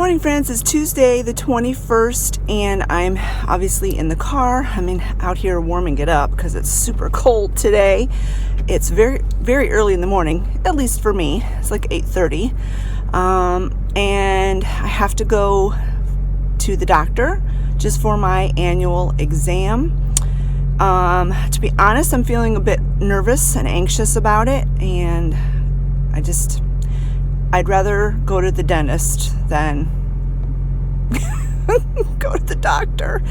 morning, friends. It's Tuesday the 21st, and I'm obviously in the car. I'm out here warming it up because it's super cold today. It's very, very early in the morning, at least for me. It's like 8:30, and I have to go to the doctor just for my annual exam. To be honest, I'm feeling a bit nervous and anxious about it, and I'd rather go to the dentist than go to the doctor.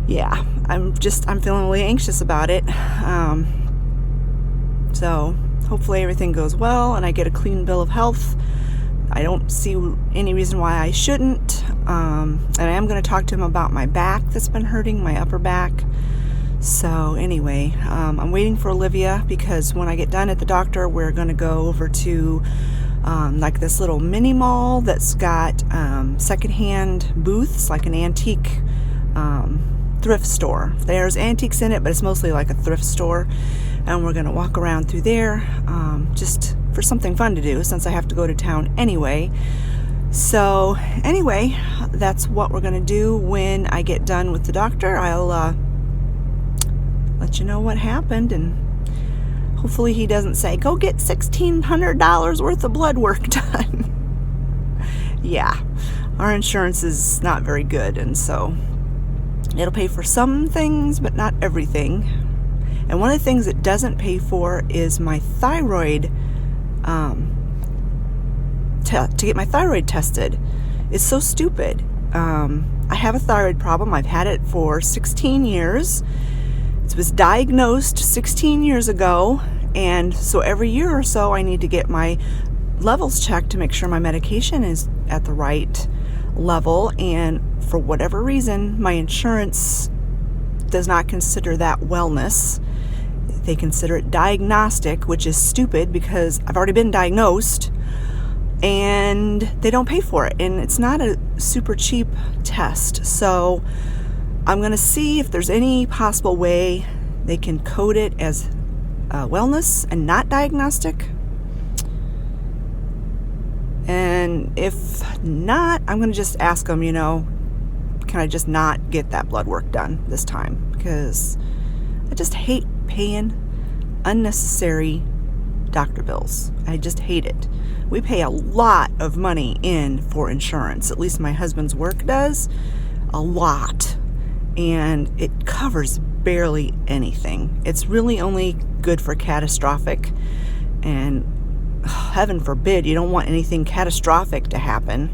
Yeah, I'm feeling really anxious about it. So hopefully everything goes well and I get a clean bill of health. I don't see any reason why I shouldn't. And I am going to talk to him about my back that's been hurting, my upper back. So anyway, I'm waiting for Olivia because when I get done at the doctor, we're going to go over to like this little mini mall that's got secondhand booths, like an antique thrift store. There's antiques in it, but it's mostly like a thrift store. And we're going to walk around through there just for something fun to do since I have to go to town anyway. So anyway, that's what we're going to do when I get done with the doctor. I'll let you know what happened, and hopefully he doesn't say, go get $1,600 worth of blood work done. Yeah, our insurance is not very good, and so it'll pay for some things, but not everything. And one of the things it doesn't pay for is my thyroid, to get my thyroid tested. It's so stupid. I have a thyroid problem. I've had it for 16 years. It was diagnosed 16 years ago, and so every year or so I need to get my levels checked to make sure my medication is at the right level, and for whatever reason my insurance does not consider that wellness. They consider it diagnostic, which is stupid because I've already been diagnosed, and they don't pay for it, and it's not a super cheap test. So I'm going to see if there's any possible way they can code it as wellness and not diagnostic. And if not, I'm going to just ask them, can I just not get that blood work done this time? Because I just hate paying unnecessary doctor bills. I just hate it. We pay a lot of money in for insurance. At least my husband's work does. A lot. And it covers barely anything. It's really only good for catastrophic, and heaven forbid you don't want anything catastrophic to happen.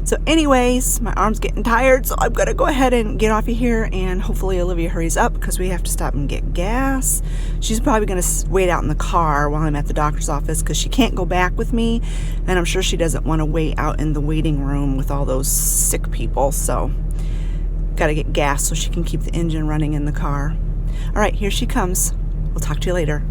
So anyways, my arm's getting tired, so I'm gonna go ahead and get off of here, and hopefully Olivia hurries up because we have to stop and get gas. She's probably gonna wait out in the car while I'm at the doctor's office because she can't go back with me, and I'm sure she doesn't want to wait out in the waiting room with all those sick people. So got to get gas so she can keep the engine running in the car. All right, here she comes. We'll talk to you later.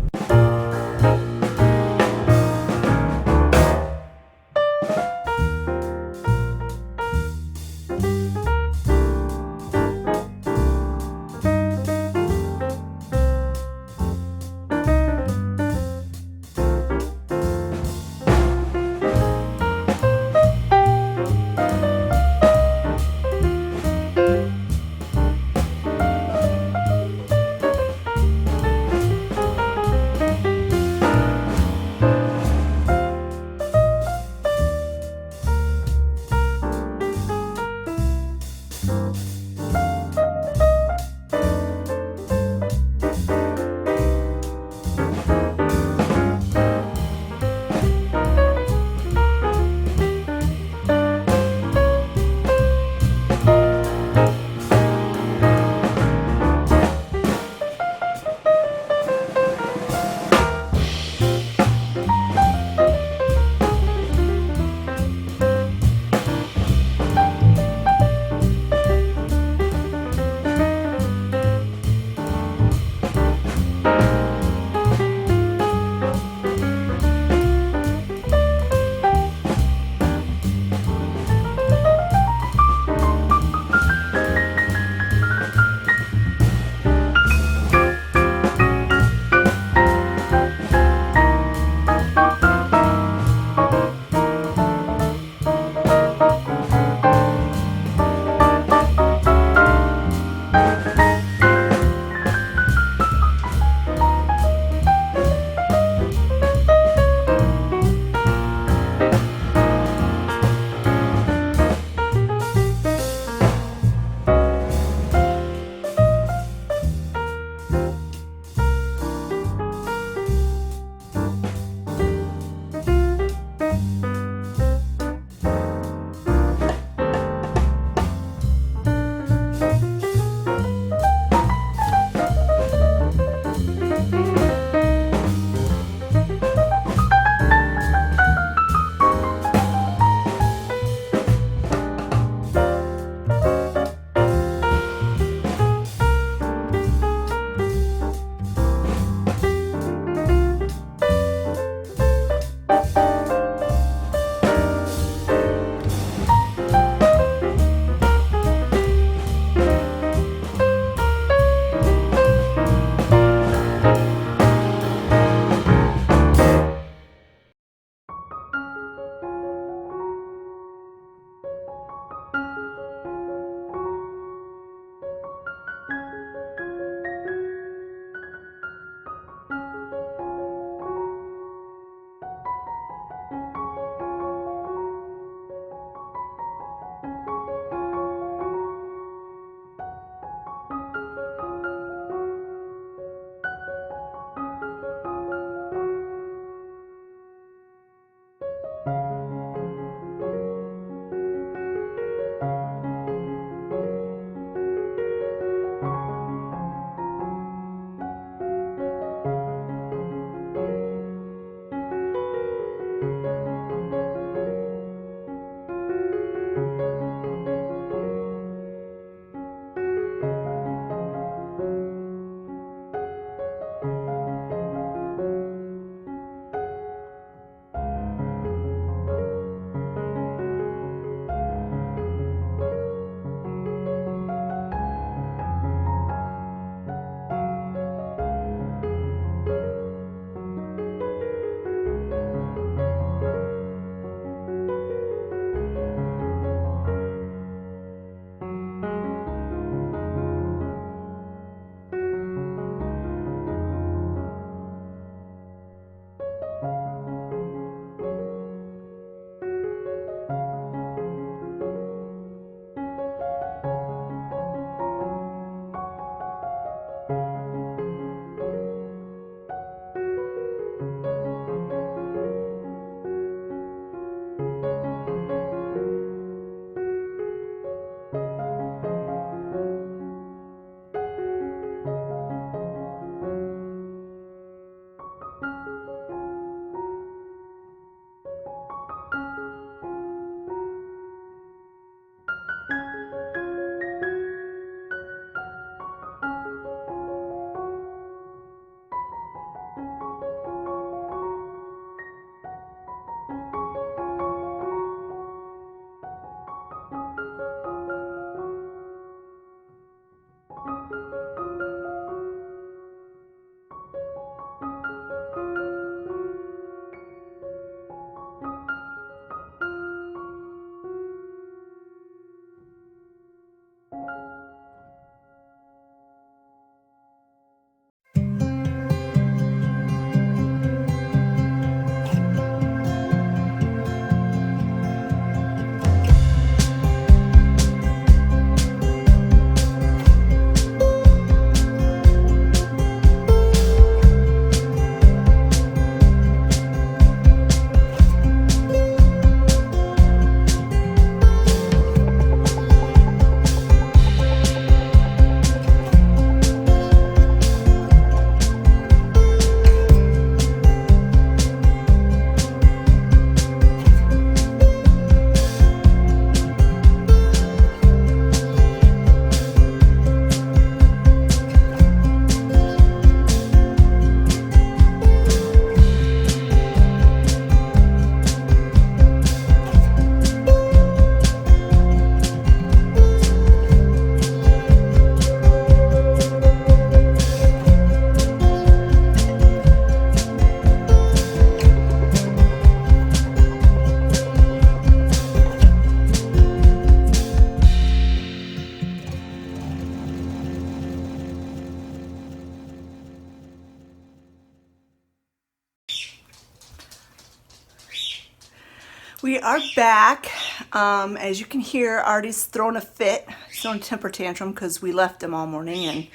We are back. As you can hear, Artie's throwing a fit, throwing a temper tantrum because we left him all morning, and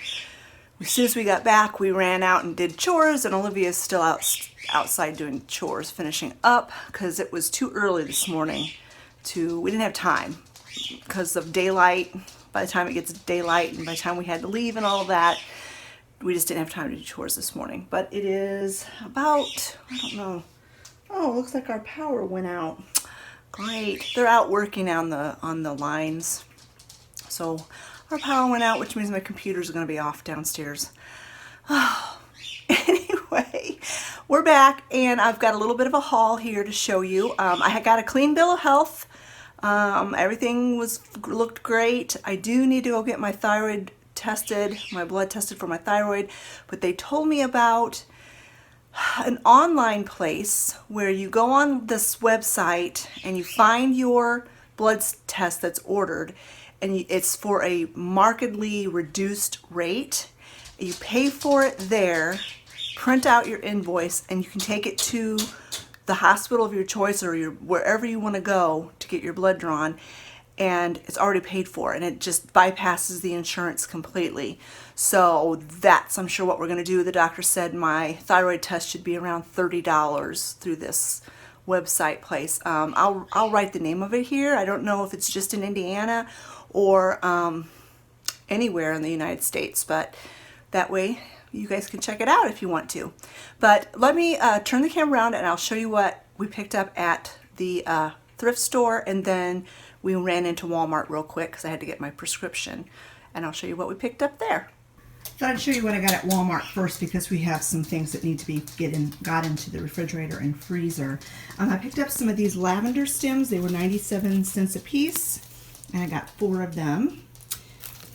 as soon as we got back, we ran out and did chores, and Olivia's still outside doing chores, finishing up because it was too early this morning we didn't have time because of daylight. By the time it gets daylight and by the time we had to leave and all that, we just didn't have time to do chores this morning. But it is about, I don't know. Oh, looks like our power went out. Great. They're out working on the lines. So our power went out, which means my computer's going to be off downstairs. Oh. Anyway, we're back, and I've got a little bit of a haul here to show you. I had got a clean bill of health. Everything looked great. I do need to go get my thyroid tested, my blood tested for my thyroid, but they told me about an online place where you go on this website and you find your blood test that's ordered, and it's for a markedly reduced rate. You pay for it there, print out your invoice, and you can take it to the hospital of your choice or wherever you want to go to get your blood drawn, and it's already paid for, and it just bypasses the insurance completely. So that's, I'm sure, what we're going to do. The doctor said my thyroid test should be around $30 through this website place. I'll write the name of it here. I don't know if it's just in Indiana or anywhere in the United States, but that way you guys can check it out if you want to. But let me turn the camera around and I'll show you what we picked up at the thrift store, and then we ran into Walmart real quick because I had to get my prescription, and I'll show you what we picked up there. Thought I'd show you what I got at Walmart first because we have some things that need to be got into the refrigerator and freezer. I picked up some of these lavender stems. They were 97 cents a piece, and I got 4 of them.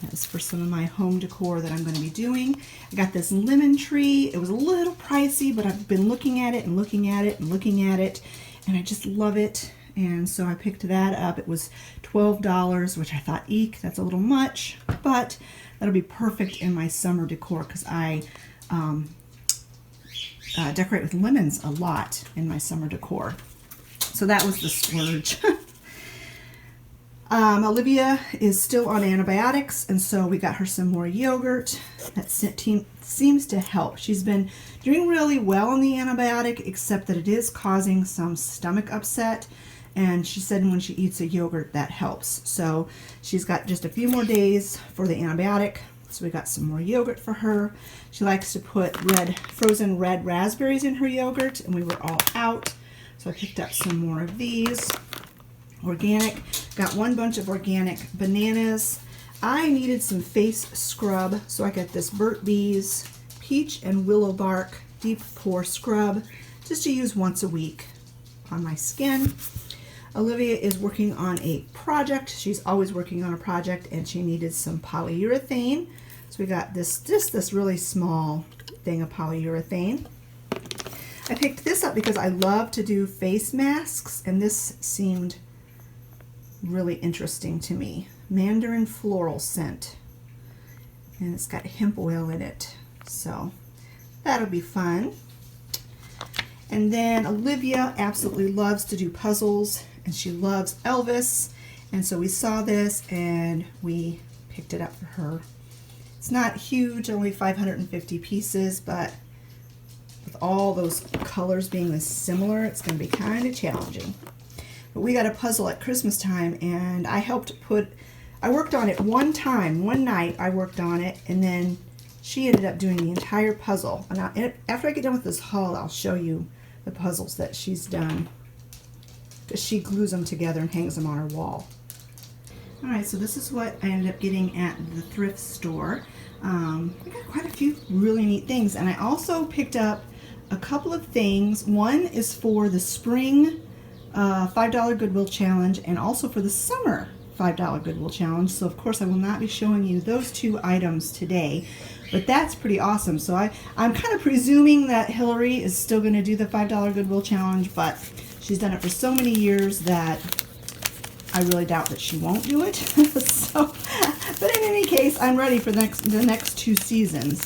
That's for some of my home decor that I'm going to be doing. I got this lemon tree. It was a little pricey, but I've been looking at it and looking at it and looking at it, and I just love it. And so I picked that up. It was $12, which I thought, eek, that's a little much, but that'll be perfect in my summer decor because I decorate with lemons a lot in my summer decor. So that was the splurge. Olivia is still on antibiotics, and so we got her some more yogurt. That seems to help. She's been doing really well on the antibiotic, except that it is causing some stomach upset. And she said when she eats a yogurt, that helps. So she's got just a few more days for the antibiotic. So we got some more yogurt for her. She likes to put frozen red raspberries in her yogurt, and we were all out. So I picked up some more of these. Organic. Got one bunch of organic bananas. I needed some face scrub, so I got this Burt's Bees Peach and Willow Bark Deep Pore Scrub, just to use once a week on my skin. Olivia is working on a project. She's always working on a project, and she needed some polyurethane. So we got this really small thing of polyurethane. I picked this up because I love to do face masks, and this seemed really interesting to me. Mandarin floral scent, and it's got hemp oil in it, so that'll be fun. And then Olivia absolutely loves to do puzzles, and she loves Elvis, and so we saw this and we picked it up for her. It's not huge, only 550 pieces, but with all those colors being this similar, it's going to be kind of challenging. But we got a puzzle at Christmas time, and I worked on it one night I worked on it, and then she ended up doing the entire puzzle. And after I get done with this haul, I'll show you the puzzles that she's done, because she glues them together and hangs them on her wall. Alright, so this is what I ended up getting at the thrift store. I got quite a few really neat things, and I also picked up a couple of things. One is for the spring $5 Goodwill Challenge, and also for the summer $5 Goodwill Challenge. So of course I will not be showing you those 2 items today, but that's pretty awesome. So I'm kind of presuming that Hillary is still going to do the $5 Goodwill Challenge, but she's done it for so many years that I really doubt that she won't do it. But in any case, I'm ready for the next 2 seasons.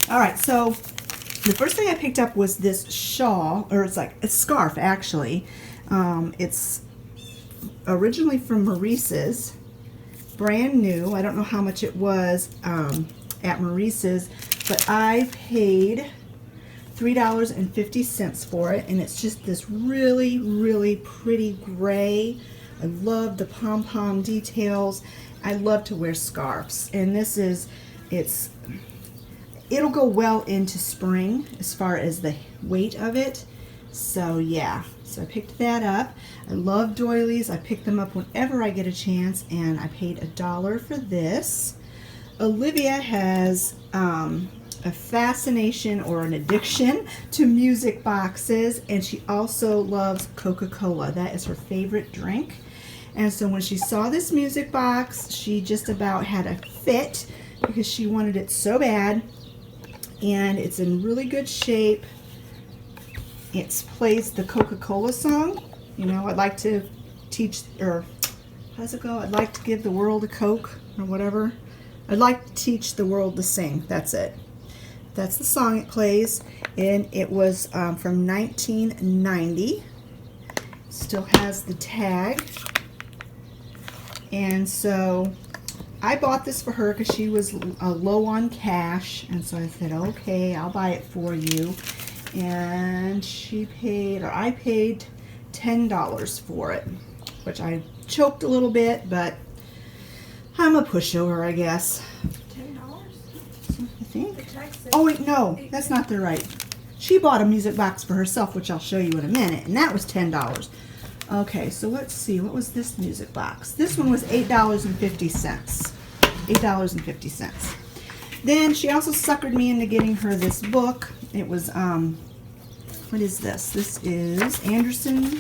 Alright, so the first thing I picked up was this shawl, or it's like a scarf actually. It's originally from Maurice's, brand new. I don't know how much it was at Maurice's, but I paid $3.50 for it, and it's just this really, really pretty gray. I love the pom-pom details. I love to wear scarves, and this is, it'll go well into spring as far as the weight of it. So yeah, so I picked that up. I love doilies. I pick them up whenever I get a chance, and I paid $1 for this. Olivia has a fascination or an addiction to music boxes, and she also loves Coca-Cola. That is her favorite drink. And so when she saw this music box, she just about had a fit because she wanted it so bad. And it's in really good shape. It plays the Coca-Cola song. You know, I'd like to teach, or how does it go? I'd like to give the world a Coke, or whatever. I'd like to teach the world to sing. That's it. That's the song it plays. And it was from 1990. Still has the tag. And so I bought this for her because she was low on cash, and so I said, okay, I'll buy it for you. And she paid, or I paid $10 for it, which I choked a little bit, but I'm a pushover, I guess. $10? I think. Oh wait, no, that's not the right. She bought a music box for herself, which I'll show you in a minute, and that was $10. Okay, so let's see, what was this music box? This one was $8.50. $8.50. Then she also suckered me into getting her this book. It was, what is this? This is Andersen,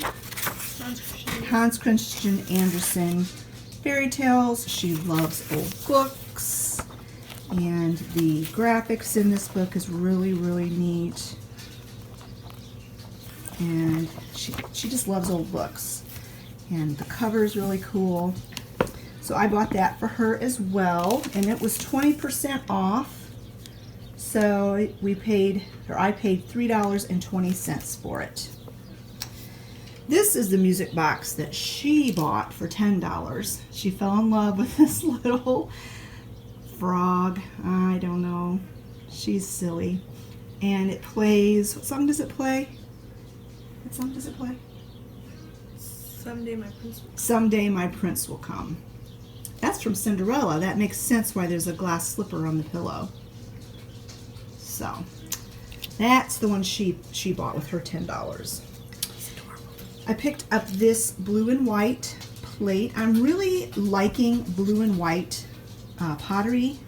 Hans Christian Andersen fairy tales. She loves old books, and the graphics in this book is really, really neat. And she just loves old books, and the cover is really cool. So I bought that for her as well, and it was 20% off. So I paid $3.20 for it. This is the music box that she bought for $10. She fell in love with this little frog. I don't know. She's silly. And it plays, what song does it play? What song does it play? Someday My Prince Will Come. Someday My Prince Will Come. That's from Cinderella. That makes sense why there's a glass slipper on the pillow. So, that's the one she bought with her $10. He's adorable. I picked up this blue and white plate. I'm really liking blue and white pottery.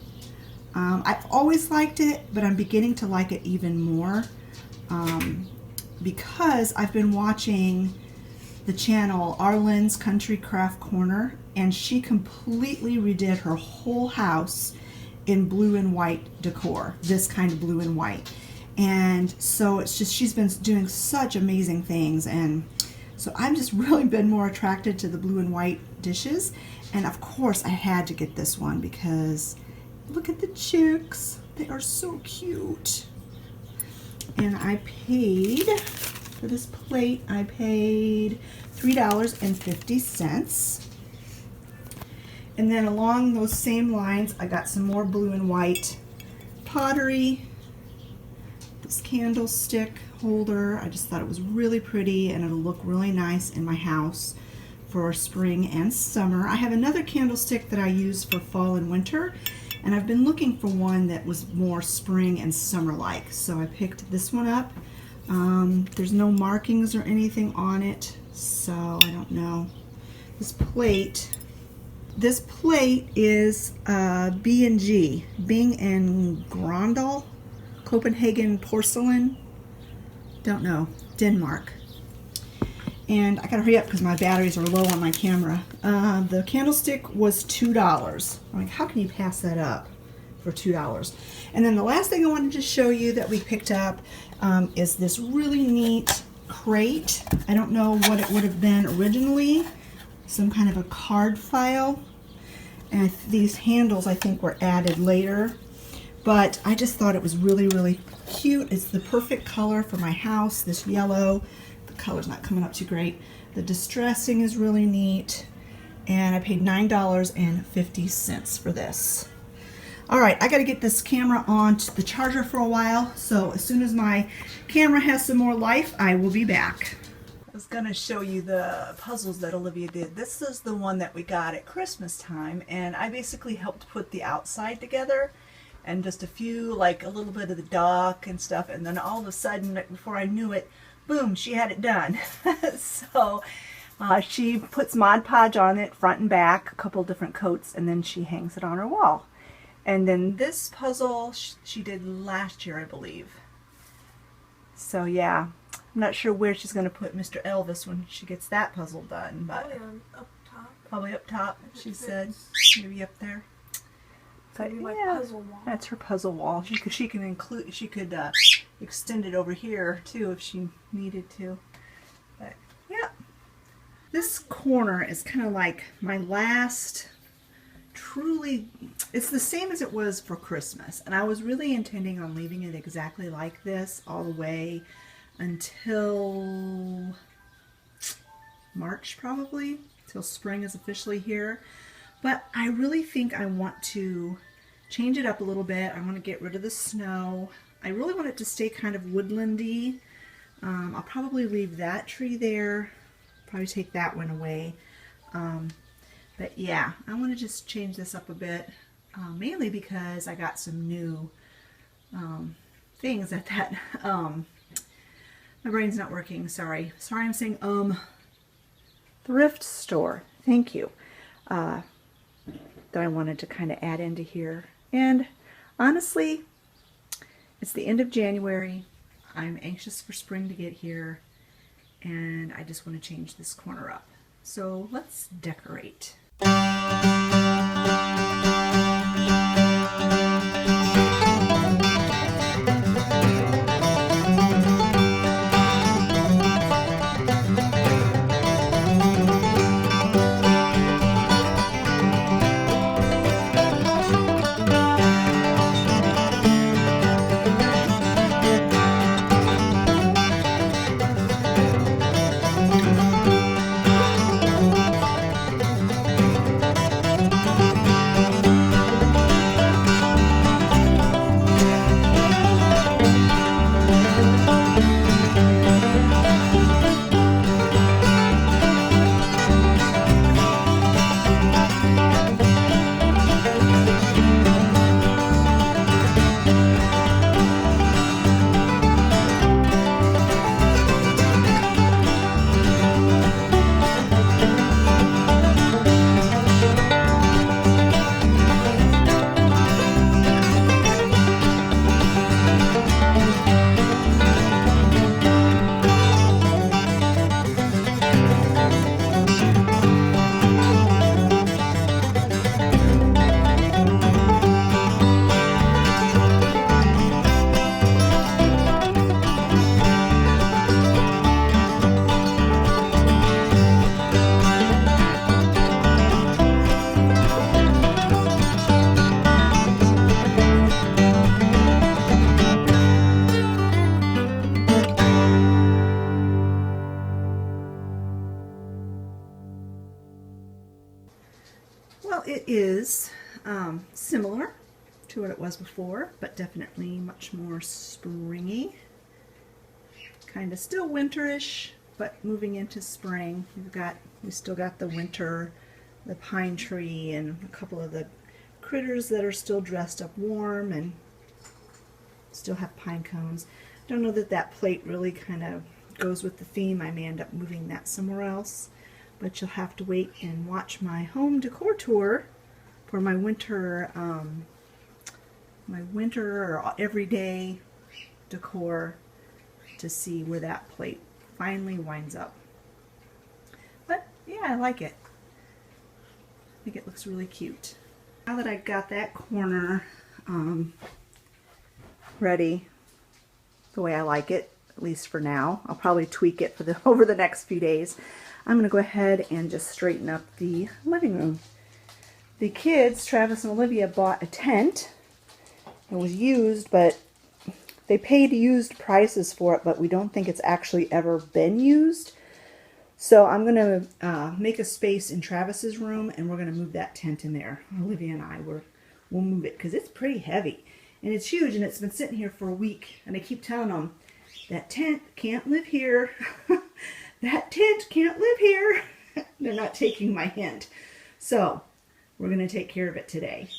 I've always liked it, but I'm beginning to like it even more. Because I've been watching the channel Arlen's Country Craft Corner, and she completely redid her whole house in blue and white decor, this kind of blue and white. And so it's just, she's been doing such amazing things, and so I've just really been more attracted to the blue and white dishes. And of course I had to get this one because look at the chicks, they are so cute. And I paid, for this plate, I paid $3.50. And then along those same lines, I got some more blue and white pottery. This candlestick holder, I just thought it was really pretty, and it'll look really nice in my house for spring and summer. I have another candlestick that I use for fall and winter, and I've been looking for one that was more spring and summer-like, so I picked this one up. There's no markings or anything on it, so I don't know. This plate is B&G, Bing and Grandal, Copenhagen porcelain. Don't know, Denmark. And I gotta hurry up because my batteries are low on my camera. The candlestick was $2. I'm like, how can you pass that up for $2? And then the last thing I wanted to show you that we picked up is this really neat crate. I don't know what it would have been originally. Some kind of a card file. And these handles I think were added later. But I just thought it was really, really cute. It's the perfect color for my house, this yellow. The color's not coming up too great. The distressing is really neat, and I paid $9.50 for this. All right, I got to get this camera on the charger for a while, so as soon as my camera has some more life, I will be back. I was going to show you the puzzles that Olivia did. This is the one that we got at Christmas time, and I basically helped put the outside together and just a few, like a little bit of the duck and stuff, and then all of a sudden, before I knew it, boom, she had it done. So she puts Mod Podge on it, front and back, a couple different coats, and then she hangs it on her wall. And then this puzzle she did last year, I believe. So yeah, I'm not sure where she's going to put Mr. Elvis when she gets that puzzle done, but Up top. probably up top, she said, maybe up there. But Maybe like yeah, puzzle wall. that's her puzzle wall. She could extend it over here too if she needed to. But yeah, this corner is kind of like my last. Truly, it's the same as it was for Christmas, and I was really intending on leaving it exactly like this all the way until March, probably till spring is officially here. But I really think I want to change it up a little bit. I want to get rid of the snow. I really want it to stay kind of woodlandy. I'll probably leave that tree there, probably take that one away. But yeah, I want to just change this up a bit, mainly because I got some new things at that, my brain's not working, sorry I'm saying thrift store, thank you, that I wanted to kind of add into here. And honestly, it's the end of January, I'm anxious for spring to get here, and I just want to change this corner up. So let's decorate. Well, it is similar to what it was before, but definitely much more springy. Kind of still winterish, but moving into spring. We still got the winter, the pine tree, and a couple of the critters that are still dressed up warm and still have pine cones. Don't know that that plate really kind of goes with the theme. I may end up moving that somewhere else, but you'll have to wait and watch my home decor tour for my winter or everyday decor to see where that plate finally winds up. But yeah, I like it. I think it looks really cute. Now that I got that corner ready the way I like it, at least for now, I'll probably tweak it for over the next few days. I'm going to go ahead and just straighten up the living room. The kids, Travis and Olivia, bought a tent. It was used, but they paid used prices for it, but we don't think it's actually ever been used. So I'm going to make a space in Travis's room, and we're going to move that tent in there. Olivia and I, we'll move it because it's pretty heavy. And it's huge, and it's been sitting here for a week. And I keep telling them, that tent can't live here. That tent can't live here. They're not taking my hint. So we're going to take care of it today.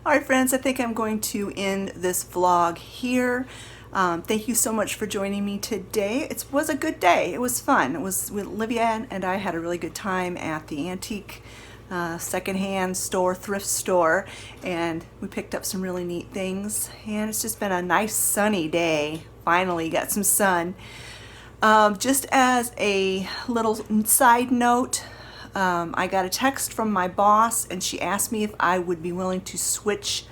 All right, friends, I think I'm going to end this vlog here. Thank you so much for joining me today. It was a good day. It was fun. Olivia and I had a really good time at the antique secondhand store, thrift store, and we picked up some really neat things. And it's just been a nice sunny day. Finally got some sun. Just as a little side note, I got a text from my boss, and she asked me if I would be willing to switch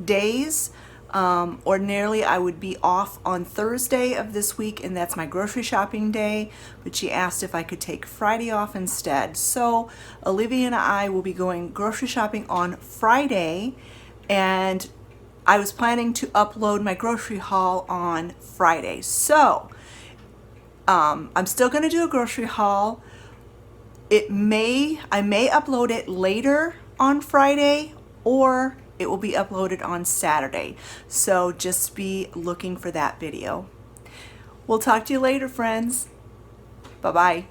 days. Ordinarily, I would be off on Thursday of this week, and that's my grocery shopping day, but she asked if I could take Friday off instead. So Olivia and I will be going grocery shopping on Friday, and I was planning to upload my grocery haul on Friday. So I'm still going to do a grocery haul. I may upload it later on Friday, or it will be uploaded on Saturday. So just be looking for that video. We'll talk to you later, friends. Bye-bye.